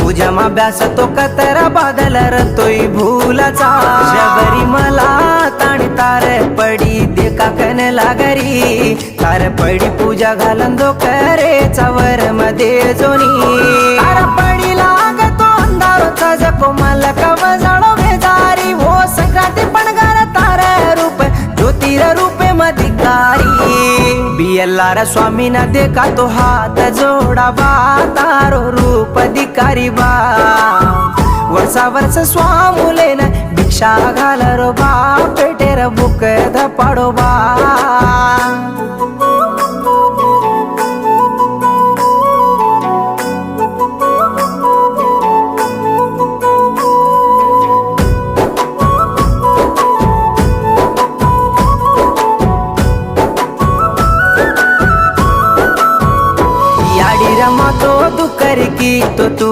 तुझ्या माब्यास तो कतरा बादल रतोय भूलाचा जबरी मला ताण तार पडी देखा कन लागरी तार पडी पूजा घालन दो करे चवर मध्ये जोनी तार पडी लागतो अंधारोचा जको मला कव जाणो बेजारी हो संक्रांती पणगार तार रूप ज्योतिर रूपे मधिकारी बियल्लार स्वामी ना देखा तो हात जोडा बा तारो रूप अधिकारी बा वर्षा वर्ष स्वामुले न भिक्षा घालरो बा पेटेर बुक धपाडो बा याडी रमा तो तू कर की तो तू